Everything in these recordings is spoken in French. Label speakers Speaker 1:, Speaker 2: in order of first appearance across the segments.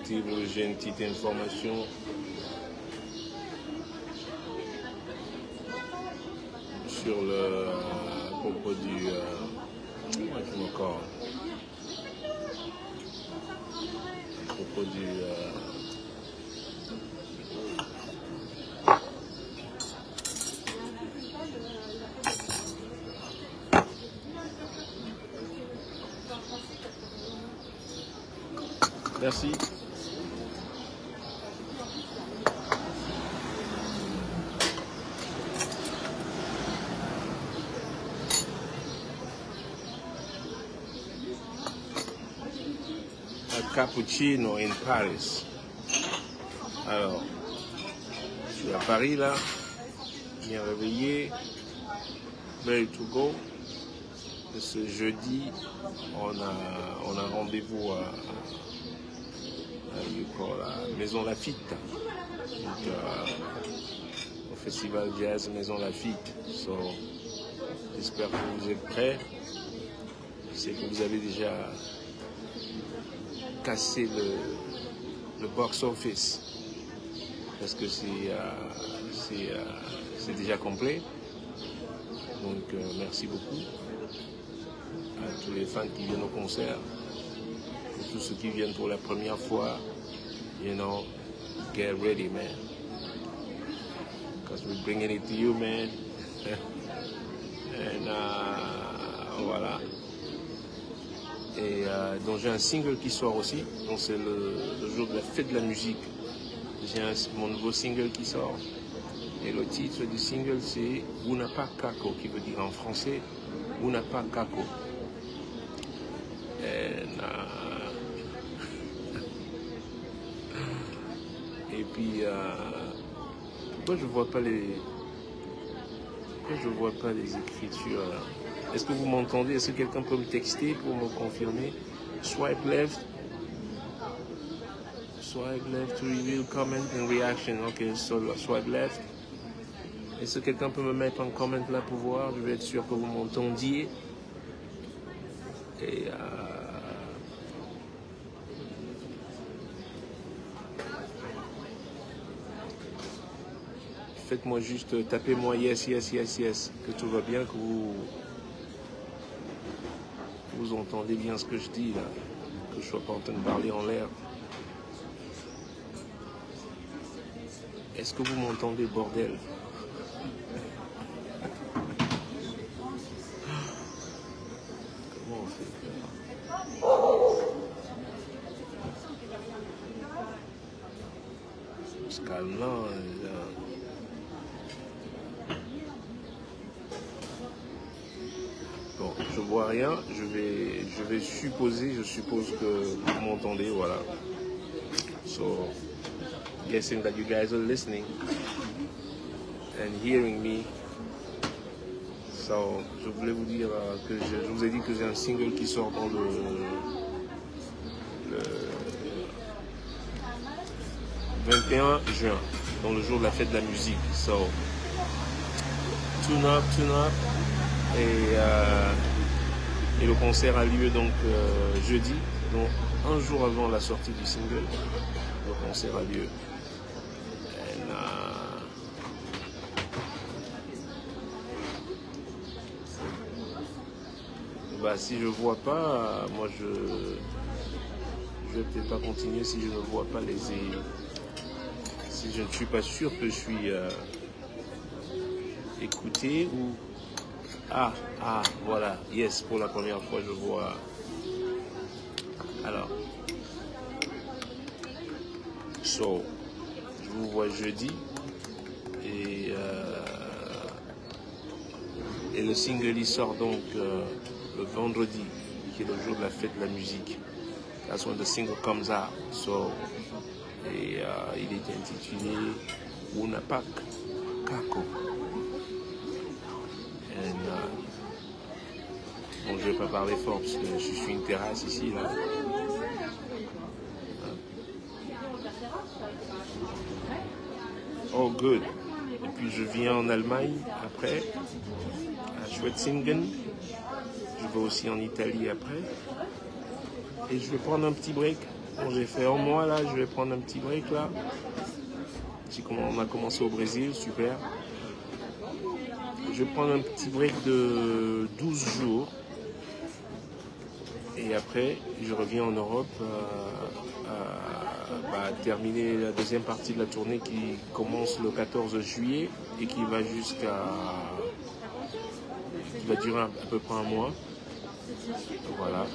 Speaker 1: j'ai une petite information sur le à propos du encore à propos du merci. Un cappuccino in Paris. Alors, je suis à Paris là, bien réveillé, ready to go. Et ce jeudi, on a rendez-vous à la Maison Lafitte, donc, au Festival Jazz Maison Lafitte. So, j'espère que vous êtes prêts. Je sais que vous avez déjà cassé le box office parce que c'est déjà complet. Donc merci beaucoup à tous les fans qui viennent au concert, pour tous ceux qui viennent pour la première fois. You know, get ready, man, because we're bringing it to you, man. And voilà. Et donc j'ai un single qui sort aussi, donc c'est le jour de la fête de la musique. J'ai mon nouveau single qui sort, et le titre du single c'est Una Pa Kako, qui veut dire en français Una Pa Kako. Et puis pourquoi je vois pas les écritures là? Est-ce que vous m'entendez? Est-ce que quelqu'un peut me texter pour me confirmer? Swipe left to reveal comment and reaction. Ok, so swipe left. Est-ce que quelqu'un peut me mettre en comment là pour voir? Je vais être sûr que vous m'entendiez. Et faites-moi juste, tapez-moi yes, que tout va bien, que vous entendez bien ce que je dis là, que je ne sois pas en train de parler en l'air. Est-ce que vous m'entendez, bordel? Comment on fait? On se calme là. Bon, je vois rien, je vais supposer, je suppose que vous m'entendez, voilà. So, guessing that you guys are listening and hearing me. So, je voulais vous dire que je vous ai dit que j'ai un single qui sort dans le 21 juin, dans le jour de la fête de la musique. So, tune up. Et le concert a lieu donc jeudi, donc un jour avant la sortie du single, le concert a lieu. Bah, si je vois pas, moi je vais peut-être pas continuer si je ne vois pas si je ne suis pas sûr que je suis écouté ou voilà, yes, pour la première fois je vois. Alors, so, je vous vois jeudi et le single il sort donc le vendredi, qui est le jour de la fête de la musique. That's when the single comes out. So, et il est intitulé Una Pa Kako. Bon, je vais pas parler fort parce que je suis une terrasse ici là. Oh good. Et puis je viens en Allemagne après, à Schwetzingen. Je vais aussi en Italie après. Et je vais prendre un petit break Bon, j'ai fait un mois là, je vais prendre un petit break là. On a commencé au Brésil, super. Je vais prendre un petit break de 12 jours. Et après, je reviens en Europe terminer la deuxième partie de la tournée qui commence le 14 juillet et qui va durer à peu près un mois. Voilà.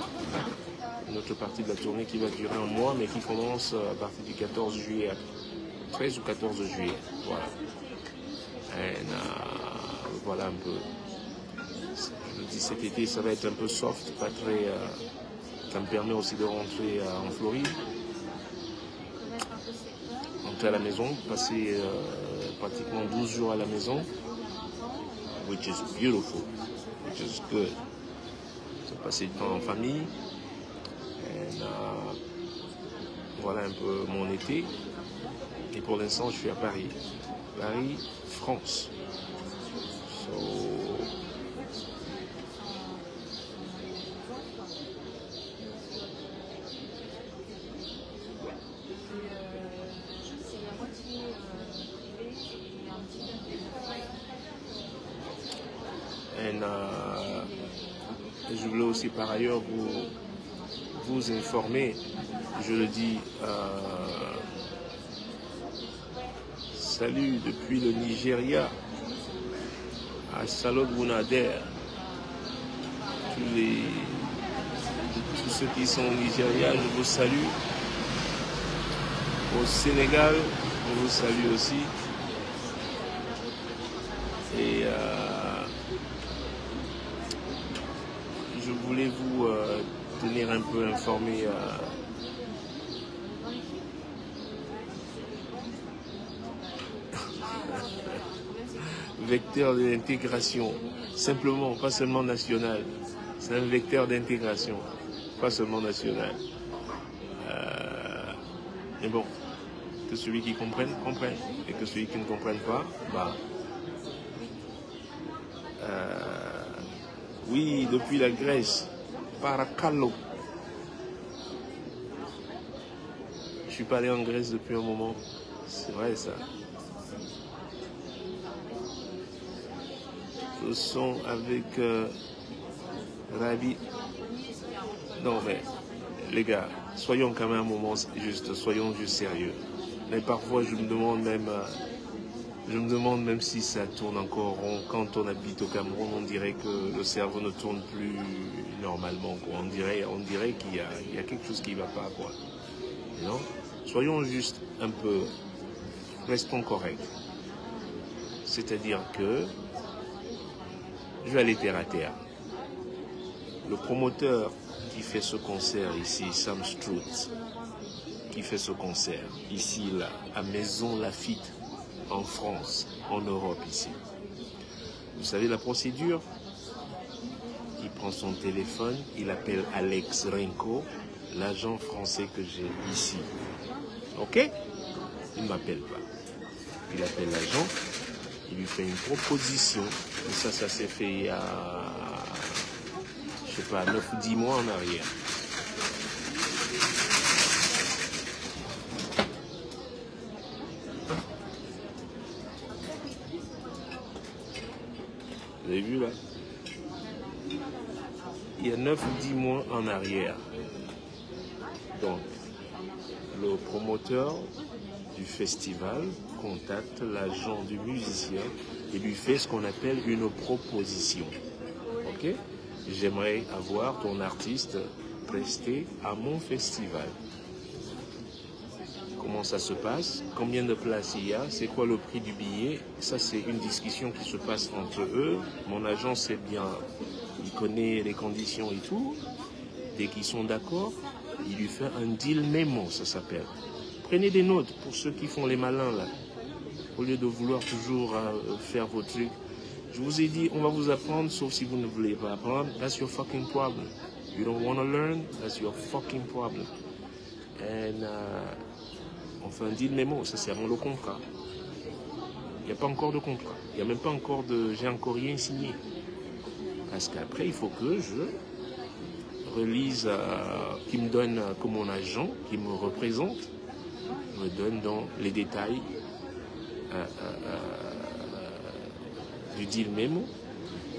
Speaker 1: Une autre partie de la tournée qui va durer un mois, mais qui commence à partir du 14 juillet, 13 ou 14 juillet. Voilà. Et, voilà un peu. Je me dis cet été, ça va être un peu soft, pas très. Ça me permet aussi de rentrer en Floride. Rentrer à la maison, passer pratiquement 12 jours à la maison. Which is beautiful, which is good. Passer du temps en famille. Et, voilà un peu mon été. Et pour l'instant, je suis à Paris. Paris, France. So, je voulais aussi par ailleurs vous informer, je le dis, salut depuis le Nigeria, à Salod Bounader, tous ceux qui sont au Nigeria, je vous salue. Au Sénégal, je vous salue aussi. Et je voulais vous tenir un peu informé vecteur de l'intégration, simplement, pas seulement national. C'est un vecteur d'intégration, pas seulement national. Mais bon, que celui qui comprenne, comprenne. Et que celui qui ne comprenne pas, oui, depuis la Grèce, Paracalo. Je suis pas allé en Grèce depuis un moment. C'est vrai ça. Le son avec Rabi. Non mais, les gars, soyons quand même un moment juste, soyons juste sérieux. Mais parfois je me demande même si ça tourne encore rond. Quand on habite au Cameroun, on dirait que le cerveau ne tourne plus normalement, quoi. On dirait qu'il y a quelque chose qui ne va pas, quoi. Non? Soyons juste un peu, restons corrects. C'est-à-dire que, je vais aller terre à terre. Le promoteur qui fait ce concert ici, Sam Strout, qui fait ce concert ici, là, à Maison Lafitte, en France, en Europe, ici. Vous savez la procédure? Il prend son téléphone, il appelle Alex Renko, l'agent français que j'ai ici. Ok? Il ne m'appelle pas. Il appelle l'agent, il lui fait une proposition. Et ça s'est fait il y a, je sais pas, 9 ou 10 mois en arrière. Vous avez vu là? Il y a 9 ou 10 mois en arrière. Donc, le promoteur du festival contacte l'agent du musicien et lui fait ce qu'on appelle une proposition. Ok? J'aimerais avoir ton artiste presté à mon festival. Comment ça se passe? Combien de places il y a? C'est quoi le prix du billet? Ça, c'est une discussion qui se passe entre eux. Mon agent sait bien, il connaît les conditions et tout. Dès qu'ils sont d'accord, il lui fait un deal mémo, ça s'appelle. Prenez des notes pour ceux qui font les malins là. Au lieu de vouloir toujours faire vos trucs. Je vous ai dit, on va vous apprendre, sauf si vous ne voulez pas apprendre. That's your fucking problem. You don't want to learn, that's your fucking problem. And, on fait un deal mémo, ça c'est avant le contrat. Il n'y a pas encore de contrat. Il n'y a même pas encore de... J'ai encore rien signé. Parce qu'après, il faut que je relise, qui me donne comme mon agent, qui me représente, me donne donc les détails du deal memo.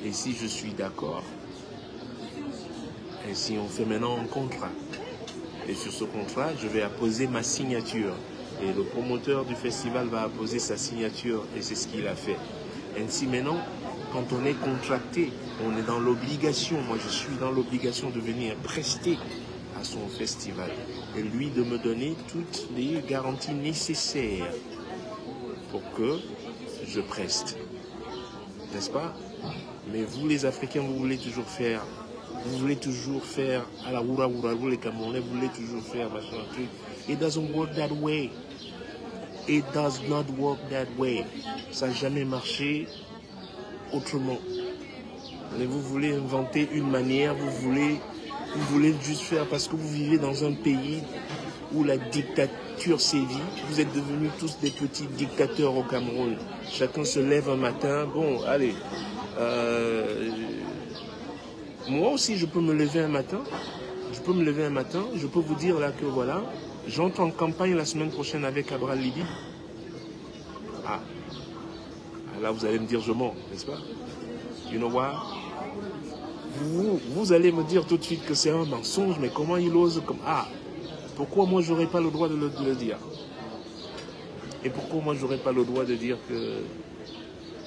Speaker 1: Et si je suis d'accord, et si on fait maintenant un contrat, et sur ce contrat, je vais apposer ma signature. Et le promoteur du festival va apposer sa signature, et c'est ce qu'il a fait. Ainsi maintenant, quand on est contracté, on est dans l'obligation, moi je suis dans l'obligation de venir prester à son festival. Et lui de me donner toutes les garanties nécessaires pour que je preste. N'est-ce pas? Mais vous les Africains, vous voulez toujours faire à la oura oura, vous les Camerounais, vous voulez toujours faire machin truc. It doesn't work that way. It does not work that way. Ça n'a jamais marché autrement. Mais vous voulez inventer une manière, vous voulez juste faire parce que vous vivez dans un pays où la dictature sévit. Vous êtes devenus tous des petits dictateurs au Cameroun. Chacun se lève un matin. Bon, allez. Moi aussi, je peux me lever un matin. Je peux vous dire là que voilà, j'entre en campagne la semaine prochaine avec Abraham Libi. Ah. Là, vous allez me dire je mens, n'est-ce pas? You know what? Vous allez me dire tout de suite que c'est un mensonge, mais comment il ose comme... Ah, pourquoi moi, j'aurais pas le droit de le dire? Et pourquoi moi, j'aurais pas le droit de dire que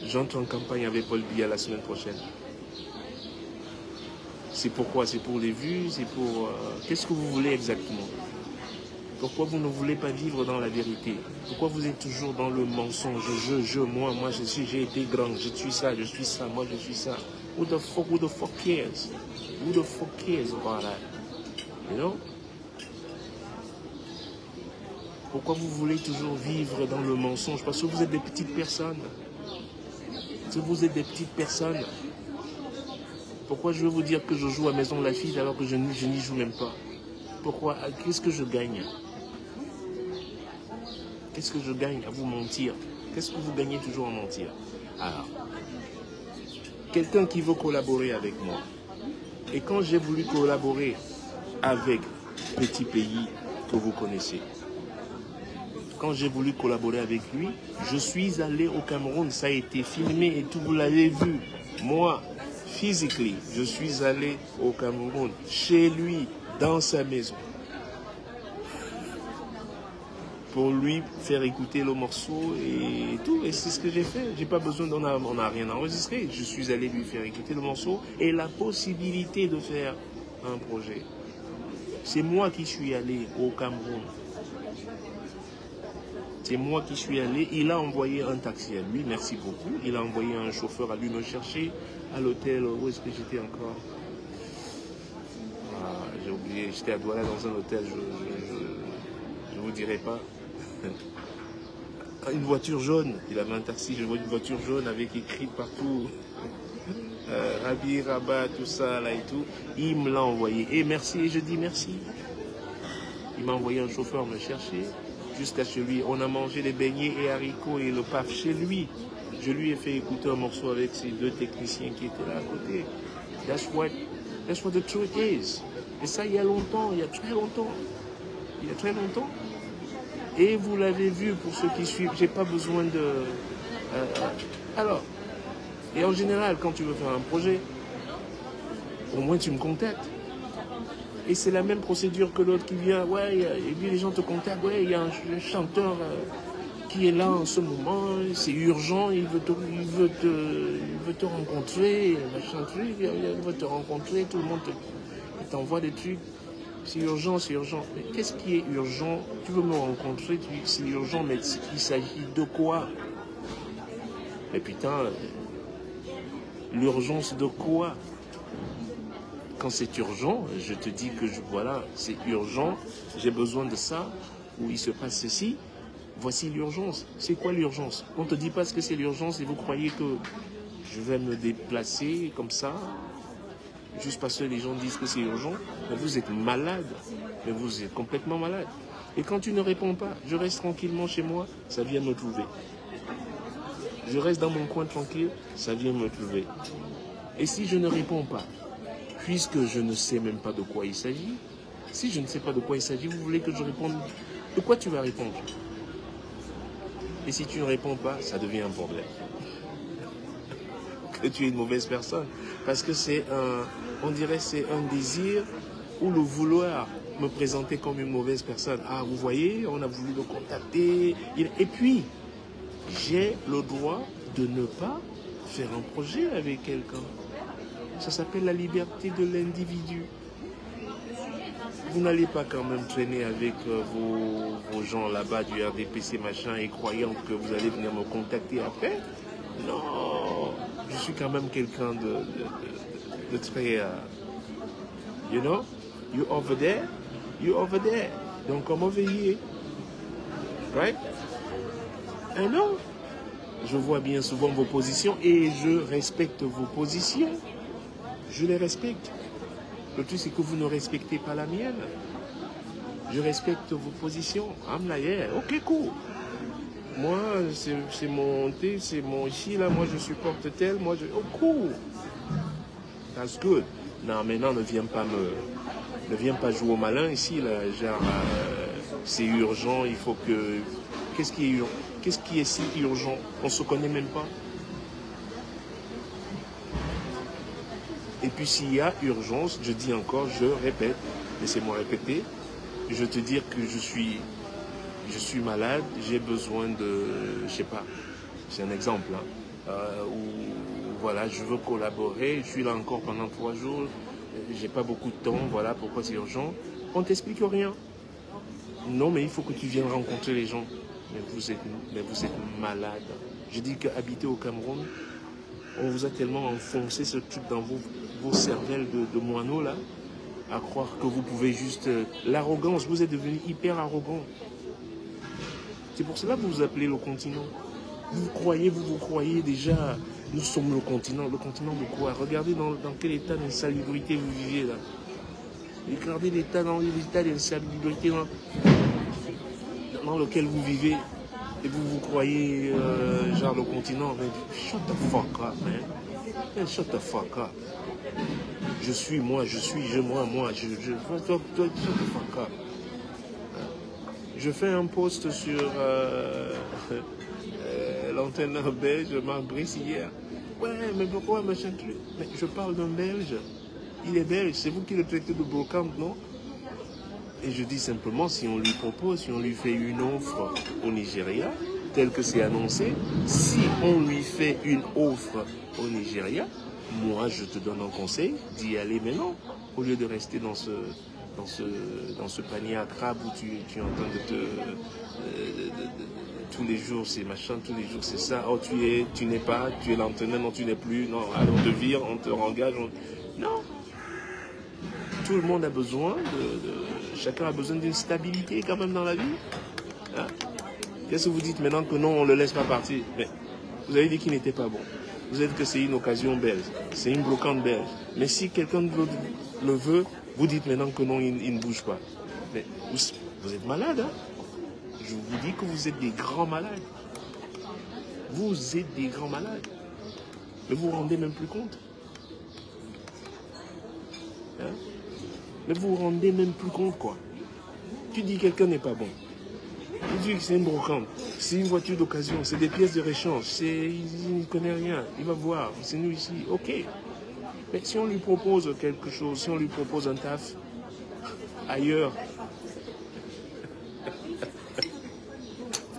Speaker 1: j'entre en campagne avec Paul Biya la semaine prochaine? C'est pourquoi? C'est pour les vues? C'est pour... Qu'est-ce que vous voulez exactement? Pourquoi vous ne voulez pas vivre dans la vérité? Pourquoi vous êtes toujours dans le mensonge? Moi, j'ai été grand, je suis ça, moi je suis ça. Who the fuck cares? Who the fuck cares about that? You know? Pourquoi vous voulez toujours vivre dans le mensonge? Parce que vous êtes des petites personnes. Pourquoi je veux vous dire que je joue à Maison Lafitte alors que je n'y joue même pas? Pourquoi? Qu'est-ce que je gagne? Qu'est-ce que je gagne à vous mentir? Qu'est-ce que vous gagnez toujours à mentir? Alors, quelqu'un qui veut collaborer avec moi. Et quand j'ai voulu collaborer avec Petit Pays que vous connaissez, quand j'ai voulu collaborer avec lui, je suis allé au Cameroun, ça a été filmé et tout, vous l'avez vu. Moi, physically, je suis allé au Cameroun, chez lui, dans sa maison, pour lui faire écouter le morceau et tout. Et c'est ce que j'ai fait. J'ai pas besoin on n'a rien enregistré. Je suis allé lui faire écouter le morceau et la possibilité de faire un projet. C'est moi qui suis allé au Cameroun. C'est moi qui suis allé. Il a envoyé un taxi à lui. Merci beaucoup. Il a envoyé un chauffeur à lui me chercher à l'hôtel. Où est-ce que j'étais encore? Ah, j'ai oublié. J'étais à Douala dans un hôtel. Je vous dirai pas. Une voiture jaune, il avait un taxi, je vois une voiture jaune avec écrit partout Rabi, Rabat, tout ça là et tout. Il me l'a envoyé et merci, et je dis merci. Il m'a envoyé un chauffeur me chercher jusqu'à chez lui. On a mangé les beignets et haricots et le paf chez lui. Je lui ai fait écouter un morceau avec ces deux techniciens qui étaient là à côté. That's what the truth is. Et ça il y a longtemps, il y a très longtemps. Et vous l'avez vu pour ceux qui suivent, j'ai pas besoin de... alors, et en général, quand tu veux faire un projet, au moins tu me contactes. Et c'est la même procédure que l'autre qui vient, ouais, et puis les gens te contactent, ouais, il y a un chanteur qui est là en ce moment, c'est urgent, il veut te rencontrer, machin truc, il veut te rencontrer, tout le monde t'envoie des trucs. C'est urgent, c'est urgent. Mais qu'est-ce qui est urgent? Tu veux me rencontrer, tu dis que c'est urgent, mais il s'agit de quoi? Mais putain, l'urgence de quoi? Quand c'est urgent, je te dis que voilà, c'est urgent, j'ai besoin de ça, ou il se passe ceci, voici l'urgence. C'est quoi l'urgence? On ne te dit pas ce que c'est l'urgence et vous croyez que je vais me déplacer comme ça juste parce que les gens disent que c'est urgent, mais vous êtes malade, mais vous êtes complètement malade. Et quand tu ne réponds pas, je reste tranquillement chez moi, ça vient me trouver. Je reste dans mon coin tranquille, ça vient me trouver. Et si je ne réponds pas, puisque je ne sais même pas de quoi il s'agit, si je ne sais pas de quoi il s'agit, vous voulez que je réponde? De quoi tu vas répondre? Et si tu ne réponds pas, ça devient un problème. Que tu es une mauvaise personne. Parce que c'est un, on dirait c'est un désir ou le vouloir me présenter comme une mauvaise personne. Ah, vous voyez, on a voulu le contacter. Et puis, j'ai le droit de ne pas faire un projet avec quelqu'un. Ça s'appelle la liberté de l'individu. Vous n'allez pas quand même traîner avec vos gens là-bas du RDPC machin et croyant que vous allez venir me contacter après. Non, je suis quand même quelqu'un de très, you know, you over there. Donc comment veiller, right? Et non, je vois bien souvent vos positions et je respecte vos positions. Je les respecte. Le truc, c'est que vous ne respectez pas la mienne. Je respecte vos positions. I'm like, yeah, ok, cool. Moi, c'est mon thé, c'est mon ici, là, moi, je supporte tel, moi, je... Oh, cool. That's good. Non, maintenant, ne viens pas jouer au malin ici, là. Genre, c'est urgent, il faut que... Qu'est-ce qui est urgent? Qu'est-ce qui est si urgent? On se connaît même pas. Et puis s'il y a urgence, je dis encore, je répète, laissez-moi répéter, je te dire que je suis malade, j'ai besoin de, je sais pas, c'est un exemple, hein, où voilà, je veux collaborer, je suis là encore pendant 3 jours, j'ai pas beaucoup de temps, voilà pourquoi c'est urgent, on t'explique rien. Non, mais il faut que tu viennes rencontrer les gens. Mais vous êtes malade. Je dis qu'habiter au Cameroun, on vous a tellement enfoncé ce truc dans vos cervelles de moineaux là, à croire que vous pouvez juste... l'arrogance, vous êtes devenu hyper arrogant. C'est pour cela que vous vous appelez le continent. Vous vous croyez déjà, nous sommes le continent. Le continent de quoi? Regardez dans quel état d'insalubrité vous vivez là. Regardez l'état d'insalubrité dans lequel vous vivez. Et vous croyez, genre le continent. Mais shut the fuck up, man. Man, shut the fuck up. Je suis, moi, je suis, moi. Shut the fuck up. Je fais un post sur l'antenne belge, Marc Brice hier. Ouais, mais pourquoi machin truc? Mais je parle d'un Belge. Il est belge, c'est vous qui le traitez de brocante, non? Et je dis simplement, si on lui propose, si on lui fait une offre au Nigeria, tel que c'est annoncé, si on lui fait une offre au Nigeria, moi je te donne un conseil d'y aller maintenant, au lieu de rester dans ce panier à crabe où tu es en train de te... tous les jours c'est machin, tous les jours c'est ça, oh tu n'es pas, tu es l'entraîneur, non tu n'es plus, non, alors on te vire, on te engage, non. Tout le monde a besoin chacun a besoin d'une stabilité quand même dans la vie. Hein? Qu'est-ce que vous dites maintenant que non, on ne le laisse pas partir? Mais vous avez dit qu'il n'était pas bon. Vous êtes que c'est une occasion belge, c'est une brocante belge. Mais si quelqu'un le veut, vous dites maintenant que non, il ne bouge pas. Mais vous êtes malade, hein? Je vous dis que vous êtes des grands malades. Vous êtes des grands malades. Mais vous vous rendez même plus compte. Hein? Mais vous vous rendez même plus compte, quoi. Tu dis que quelqu'un n'est pas bon. Tu dis que c'est une brocante. C'est une voiture d'occasion. C'est des pièces de réchange. Il ne connaît rien. Il va voir. C'est nous ici. Ok. Mais si on lui propose quelque chose, si on lui propose un taf ailleurs,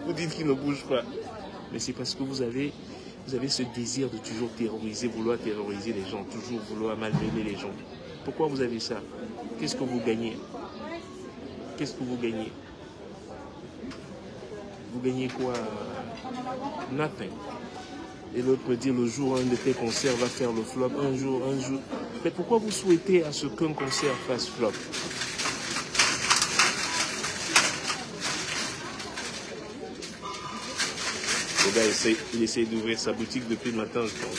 Speaker 1: vous dites qu'il ne bouge pas. Mais c'est parce que vous avez ce désir de toujours terroriser, vouloir terroriser les gens, toujours vouloir malmener les gens. Pourquoi vous avez ça? Qu'est-ce que vous gagnez? Qu'est-ce que vous gagnez? Vous gagnez quoi? Nothing. Et l'autre me dit, le jour un de tes concerts va faire le flop, un jour. Mais pourquoi vous souhaitez à ce qu'un concert fasse flop? Le gars, il essaie d'ouvrir sa boutique depuis le matin, je pense.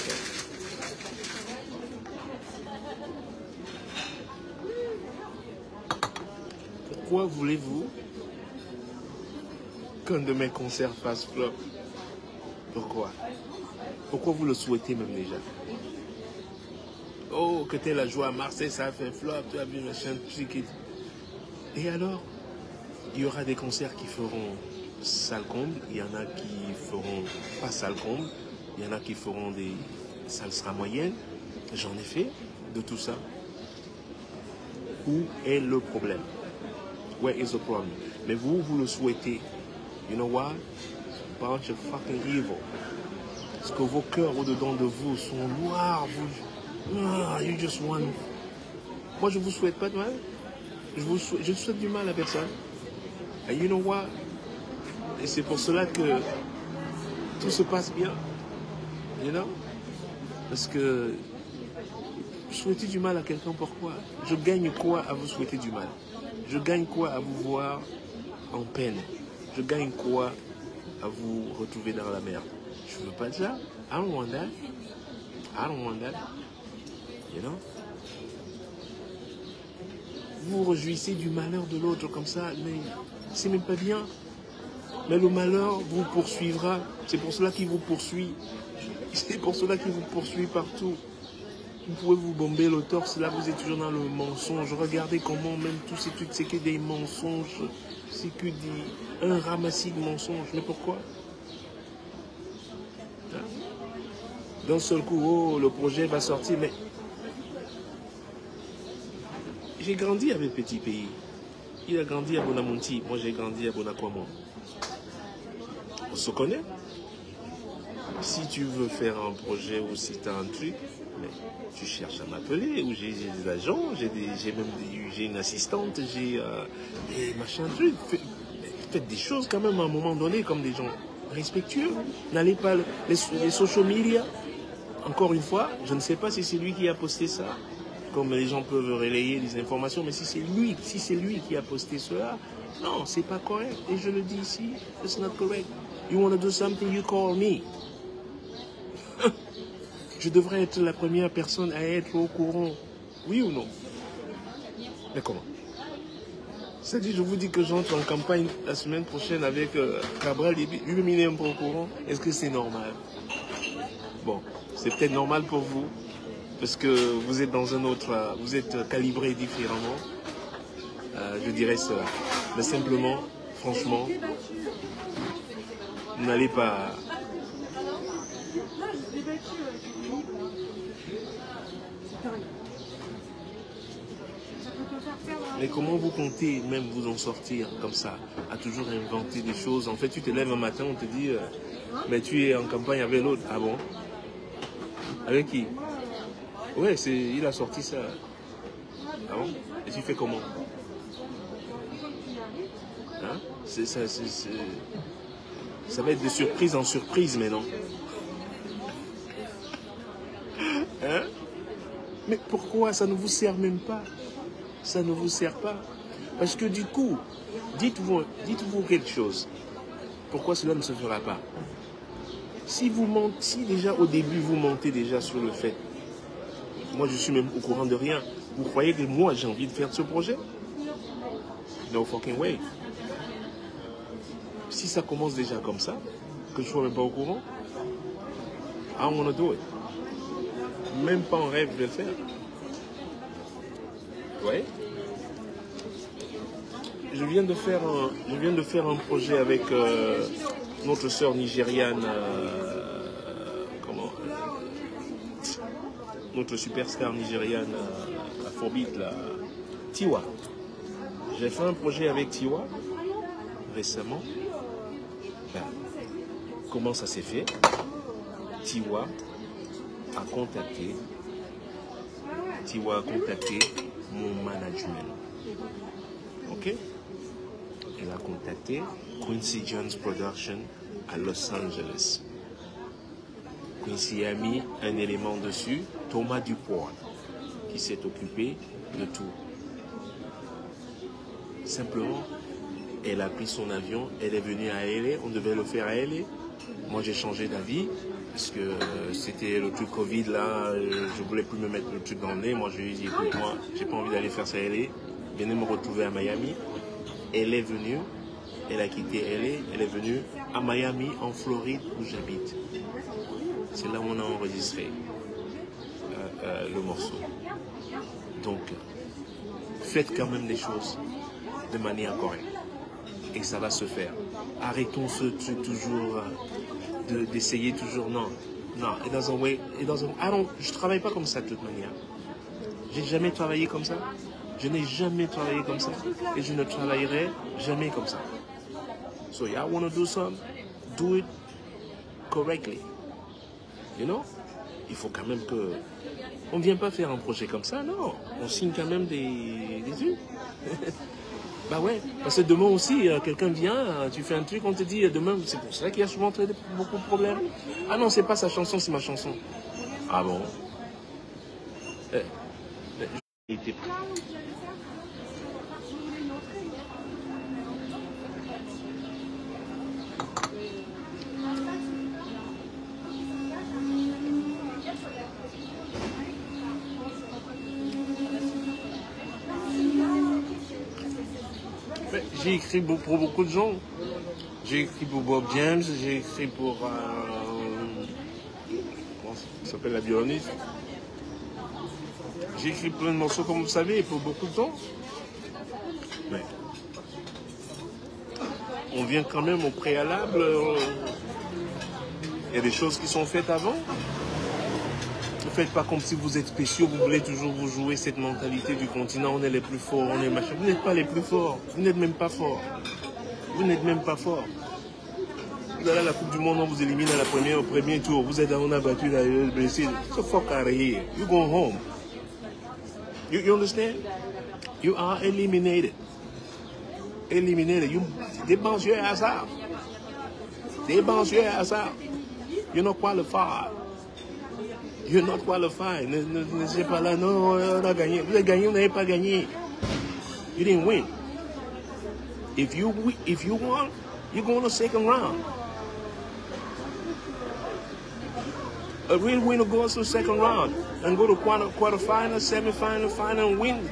Speaker 1: Pourquoi voulez-vous qu'un de mes concerts fasse flop? Pourquoi? Pourquoi vous le souhaitez même déjà? Oh, que t'es la joie à Marseille, ça a fait flop, tu as vu machin, psychique. Et alors, il y aura des concerts qui feront salle comble, il y en a qui feront pas salle comble, il y en a qui feront des salles sera moyennes. J'en ai fait de tout ça. Où est le problème? Where is the problem? Mais vous, vous le souhaitez. You know what? Bunch of fucking evil. Parce que vos cœurs au-dedans de vous sont noirs. You just want... Moi, je vous souhaite pas de mal. Je souhaite du mal à personne. And you know what? Et c'est pour cela que tout se passe bien. You know? Parce que souhaiter du mal à quelqu'un, pourquoi? Je gagne quoi à vous souhaiter du mal? Je gagne quoi à vous voir en peine? Je gagne quoi à vous retrouver dans la merde? Je veux pas de ça. I don't want that. I don't want that. You know? Vous vous réjouissez du malheur de l'autre comme ça, mais c'est même pas bien. Mais le malheur vous poursuivra. C'est pour cela qu'il vous poursuit. C'est pour cela qu'il vous poursuit partout. Vous pouvez vous bomber le torse, là vous êtes toujours dans le mensonge. Regardez comment même tous ces trucs, c'est que des mensonges. C'est que un ramassis de mensonges. Mais pourquoi? D'un seul coup, oh, le projet va sortir, mais... J'ai grandi avec Petit Pays. Il a grandi à Bonamonti. Moi, j'ai grandi à Bonaquamon. On se connaît. Si tu veux faire un projet ou si tu as un truc, mais tu cherches à m'appeler. Ou j'ai des agents, j'ai une assistante, j'ai des machins trucs. Faites des choses quand même à un moment donné comme des gens respectueux. N'allez pas les social media. Encore une fois, je ne sais pas si c'est lui qui a posté ça. Comme les gens peuvent relayer des informations, mais si c'est lui qui a posté cela, non, c'est pas correct. Et je le dis ici, it's not correct. You want to do something, you call me. Je devrais être la première personne à être au courant. Oui ou non? Mais comment? C'est-à-dire, je vous dis que j'entre en campagne la semaine prochaine avec Cabral, lui-même il est un peu au courant. Est-ce que c'est normal? Bon, c'est peut-être normal pour vous. Parce que vous êtes dans un autre, vous êtes calibré différemment, je dirais cela. Mais simplement, franchement, n'allez pas... Mais comment vous comptez même vous en sortir comme ça, à toujours inventer des choses? En fait, tu te lèves un matin, on te dit, mais tu es en campagne avec l'autre. Ah bon? Avec qui? Ouais, il a sorti ça. Ah bon? Et tu fais comment? Hein? Ça va être de surprise en surprise maintenant. Hein? Mais pourquoi? Ça ne vous sert même pas. Ça ne vous sert pas. Parce que du coup, dites-vous quelque chose. Pourquoi cela ne se fera pas? Si déjà au début vous mentez déjà sur le fait, moi je suis même au courant de rien, vous croyez que moi j'ai envie de faire ce projet? No fucking way. Si ça commence déjà comme ça, que je ne sois même pas au courant, I don't want to do it. Même pas en rêve de le faire. Ouais. Je viens de faire un projet avec notre sœur nigériane, notre superstar nigériane afrobeat, Tiwa. J'ai fait un projet avec Tiwa récemment. Ben, comment ça s'est fait? Tiwa a contacté mon management. Ok? Elle a contacté Quincy Jones Production à Los Angeles. Quincy a mis un élément dessus, Thomas Dupont, qui s'est occupé de tout. Simplement, elle a pris son avion, elle est venue à LA, on devait le faire à LA. Moi j'ai changé d'avis, parce que c'était le truc Covid là, je voulais plus me mettre le truc dans le nez. Moi je lui ai dit, écoute, moi j'ai pas envie d'aller faire ça à LA, venez me retrouver à Miami. Elle est venue, elle a quitté LA, elle est venue à Miami, en Floride, où j'habite. C'est là où on a enregistré. le morceau. Donc, faites quand même les choses de manière correcte. Et ça va se faire. Arrêtons ce truc toujours d'essayer toujours. Non, it doesn't wait. Je travaille pas comme ça de toute manière. J'ai jamais travaillé comme ça. Je n'ai jamais travaillé comme ça. Et je ne travaillerai jamais comme ça. So y'all want to do something, do it correctly. You know? Il faut quand même que... On ne vient pas faire un projet comme ça, non. On signe quand même des trucs. Bah ouais, parce que demain aussi, quelqu'un vient, tu fais un truc, on te dit, demain, c'est pour ça qu'il y a souvent beaucoup de problèmes. Ah non, c'est pas sa chanson, c'est ma chanson. Ah bon? J'ai écrit pour beaucoup de gens. J'ai écrit pour Bob James, j'ai écrit pour... comment ça s'appelle, la violoniste. J'ai écrit plein de morceaux, comme vous savez, pour beaucoup de gens. Mais on vient quand même au préalable. Il y a des choses qui sont faites avant. Ne faites pas comme si vous êtes spéciaux, vous voulez toujours vous jouer cette mentalité du continent, on est les plus forts, on est machin. Vous n'êtes pas les plus forts, vous n'êtes même pas forts. Vous n'êtes même pas forts. Vous allez à la Coupe du Monde, on vous élimine au premier tour. Vous êtes on a battu la blessé. So fuck out of here. You go home. You understand? You are eliminated. Eliminated. They bounce your ass out. They bounce your ass out. You're not qualified. You're not qualified. Ne sais pas là, non, on a gagné. Vous avez gagné, vous n'avez pas gagné. You didn't win. If you won, you go on the second round. A real winner goes to the second round and go to quarterfinal, semi-final, final, and win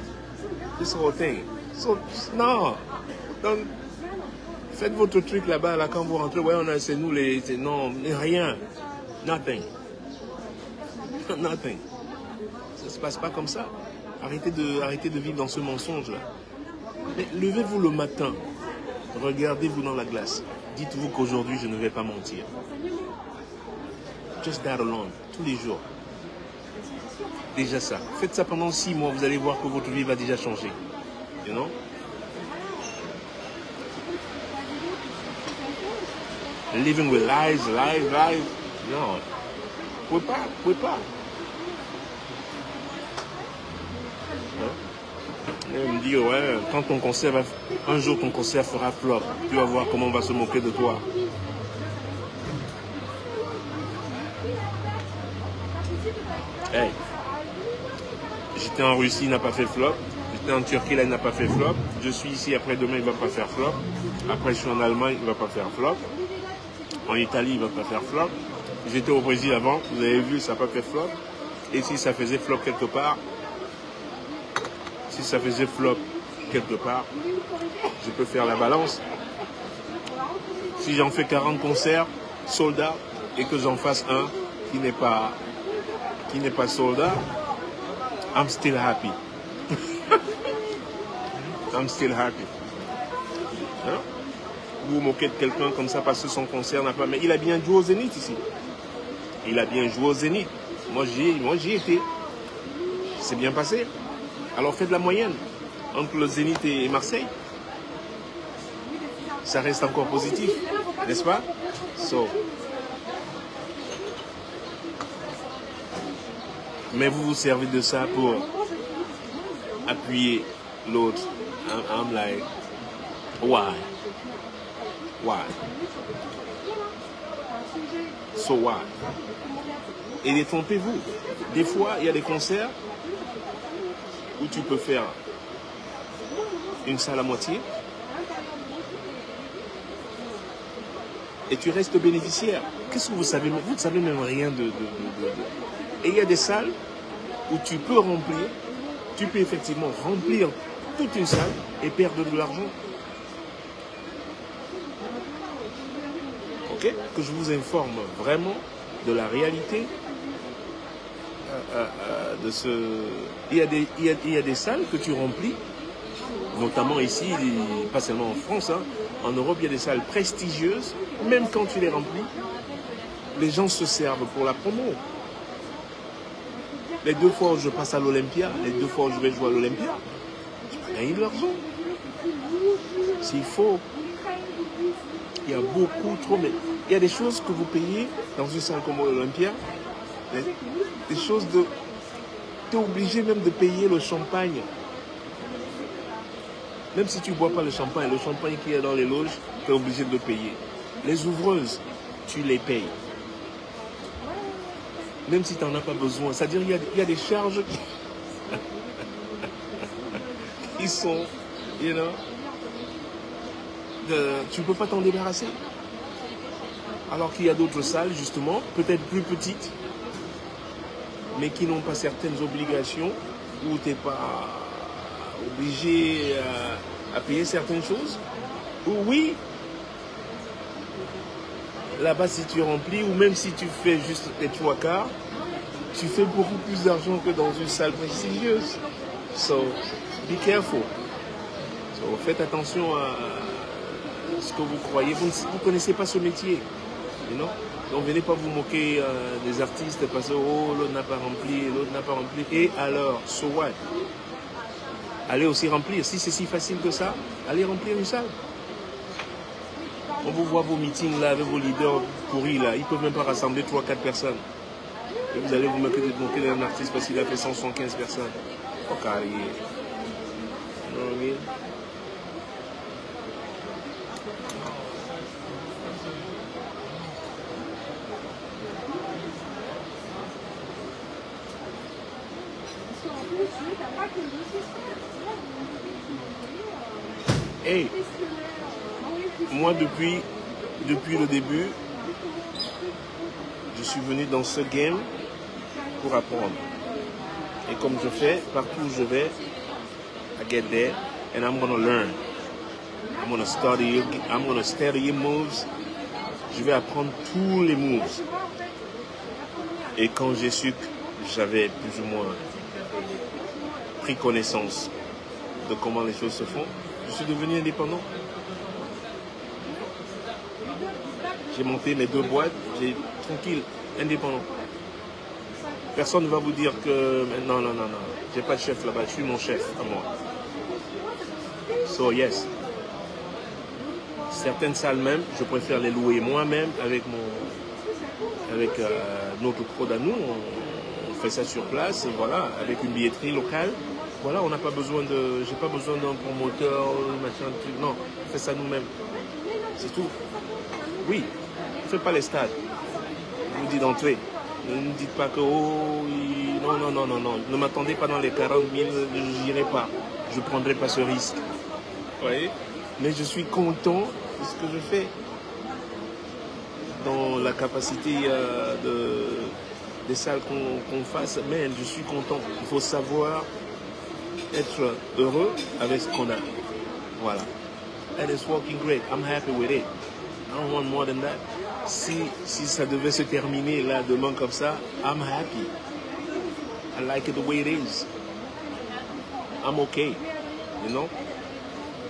Speaker 1: this whole thing. So, non. Donc, faites votre truc là-bas, là, quand vous rentrez, ouais, c'est nous les... Non, rien. Nothing. Nothing. Ça ne se passe pas comme ça. Arrêtez de vivre dans ce mensonge-là. Mais levez-vous le matin. Regardez-vous dans la glace. Dites-vous qu'aujourd'hui, je ne vais pas mentir. Just that alone. Tous les jours. Déjà ça. Faites ça pendant 6 mois. Vous allez voir que votre vie va déjà changer. You know? Living with lies. Non. Vous pouvez pas. Elle me dit, ouais, quand ton concert va... Un jour, ton concert fera flop. Tu vas voir comment on va se moquer de toi. Hey. J'étais en Russie, il n'a pas fait flop. J'étais en Turquie, là, il n'a pas fait flop. Je suis ici, après-demain, il ne va pas faire flop. Après, je suis en Allemagne, il ne va pas faire flop. En Italie, il ne va pas faire flop. J'étais au Brésil avant, vous avez vu, ça n'a pas fait flop. Et si ça faisait flop quelque part, je peux faire la balance. Si j'en fais 40 concerts, sold out, et que j'en fasse un qui n'est pas sold out, I'm still happy. I'm still happy. Hein? Vous vous moquez de quelqu'un comme ça parce que son concert n'a pas... Mais il a bien joué au Zénith ici. Il a bien joué au Zénith. Moi, j'y étais. C'est bien passé. Alors faites la moyenne entre le Zénith et Marseille. Ça reste encore positif, n'est-ce pas? Mais vous vous servez de ça pour appuyer l'autre. I'm like, why? So why? Et détrompez-vous. Des fois, il y a des concerts où tu peux faire une salle à moitié et tu restes bénéficiaire. Qu'est-ce que vous savez? Vous ne savez même rien de... Et il y a des salles où tu peux remplir, tu peux effectivement remplir toute une salle et perdre de l'argent. Ok? Que je vous informe vraiment de la réalité Il y a des salles que tu remplis, notamment ici, pas seulement en France, hein, en Europe, il y a des salles prestigieuses, même quand tu les remplis, les gens se servent pour la promo. Les 2 fois où je passe à l'Olympia, les 2 fois où je vais jouer à l'Olympia, je vais gagner de l'argent. S'il faut. Il y a beaucoup trop, mais il y a des choses que vous payez dans une salle comme l'Olympia, des choses de... Tu es obligé même de payer le champagne. Même si tu ne bois pas le champagne qui est dans les loges, tu es obligé de le payer. Les ouvreuses, tu les payes. Même si tu n'en as pas besoin. C'est-à-dire qu'il y a des charges qui sont, you know, tu ne peux pas t'en débarrasser. Alors qu'il y a d'autres salles, justement, peut-être plus petites, mais qui n'ont pas certaines obligations, où tu n'es pas obligé à payer certaines choses. Ou oui, là-bas, si tu remplis, ou même si tu fais juste les 3 quarts, tu fais beaucoup plus d'argent que dans une salle prestigieuse. So, be careful. So, faites attention à ce que vous croyez. Vous ne connaissez pas ce métier. You know? Donc, venez pas vous moquer des artistes parce que oh, l'autre n'a pas rempli, l'autre n'a pas rempli. Et alors, so what? Allez aussi remplir. Si c'est si facile que ça, allez remplir une salle. On vous voit vos meetings là avec vos leaders pourris là. Ils ne peuvent même pas rassembler 3-4 personnes. Et vous allez vous moquer d'un artiste parce qu'il a fait 175 personnes. Oh, carré. You know what I mean? Hey, moi depuis le début, je suis venu dans ce game pour apprendre. Et comme je fais, partout où je vais, I get there and I'm gonna learn. I'm gonna study moves. Je vais apprendre tous les moves. Et quand j'ai su que j'avais plus ou moins pris connaissance de comment les choses se font, je suis devenu indépendant. J'ai monté mes 2 boîtes, j'ai tranquille, indépendant. Personne ne va vous dire que non, j'ai pas de chef là-bas, je suis mon chef à moi. So yes. Certaines salles même, je préfère les louer moi-même avec notre prod à nous. On fait ça sur place, voilà, avec une billetterie locale. Voilà, on n'a pas besoin de, j'ai pas besoin d'un promoteur, machin, truc. Non, on fait ça nous-mêmes. C'est tout. Oui, on ne fait pas les stades. Je vous dis d'entrée. Ne me dites pas que oh, non. Ne m'attendez pas dans les 40 000, je n'irai pas. Je ne prendrai pas ce risque. Vous voyez? Mais je suis content de ce que je fais. Dans la capacité des salles qu'on fasse, mais je suis content. Il faut savoir être heureux avec ce qu'on a. Voilà. And it's working great. I'm happy with it. I don't want more than that. Si ça devait se terminer là demain comme ça, I'm happy. I like it the way it is. I'm okay. You know?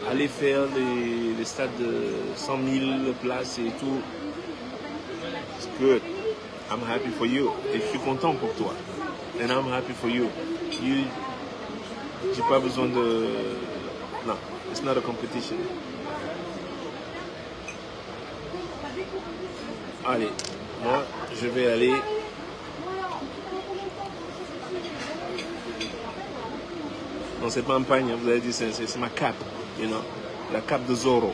Speaker 1: Aller faire les stades de 100 000 places et tout. It's good. I'm happy for you. Et je suis content pour toi. And I'm happy for you. J'ai pas besoin de... Non, it's not a competition. Allez, moi, je vais aller... Non, c'est pas un pagne, vous avez dit, c'est ma cape, you know, la cape de Zorro.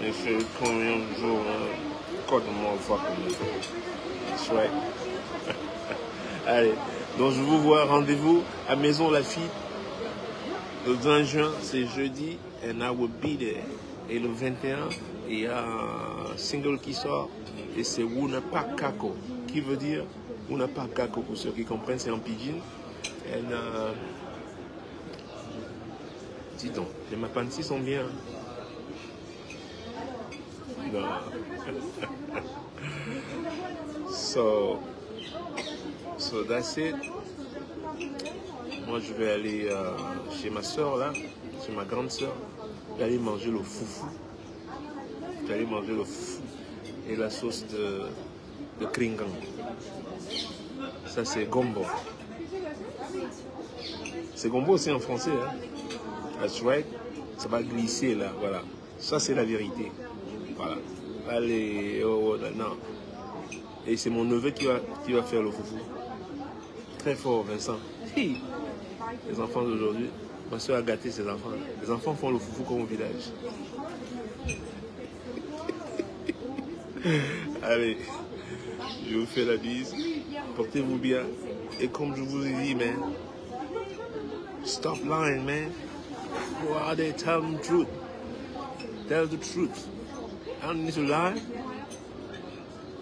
Speaker 1: Mais c'est combien de jours, code moi, that's right. Allez, donc je vous vois, rendez-vous à Maison Lafitte le 20 juin, c'est jeudi, and I will be there. Et le 21, il y a un single qui sort, et c'est Wuna Pakako, qui veut dire Wuna Pakako, pour ceux qui comprennent, c'est en pidgin. Et dis donc, les Mapansi sont bien. Non. So, So that's it. Moi, je vais aller chez ma soeur, là, chez ma grande soeur. Je vais aller manger le foufou. Je vais aller manger le foufou et la sauce de kringang. Ça, c'est gombo. C'est gombo aussi en français. Hein? That's right. Ça va glisser, là. Voilà. Ça, c'est la vérité. Voilà. Allez, oh, non. Et c'est mon neveu qui va faire le foufou. Très fort, Vincent. Hi. Les enfants d'aujourd'hui, ma soeur a gâté ses enfants. Les enfants font le foufou comme au village. Allez, je vous fais la bise. Portez-vous bien. Et comme je vous ai dit, man, stop lying, man. Go out there, tell them the truth. Tell the truth. I don't need to lie.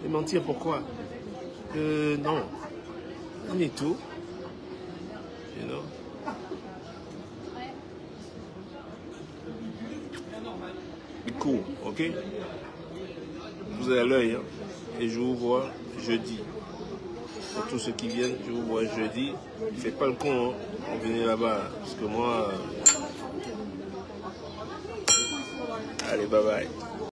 Speaker 1: Et mentir pourquoi? Non. On need to. You know? Be cool, ok? Vous avez l'œil, hein? Et je vous vois jeudi. Pour tous ceux qui viennent, je vous vois jeudi. Faites pas le con, hein? Venez là-bas, parce que moi... Allez, bye bye.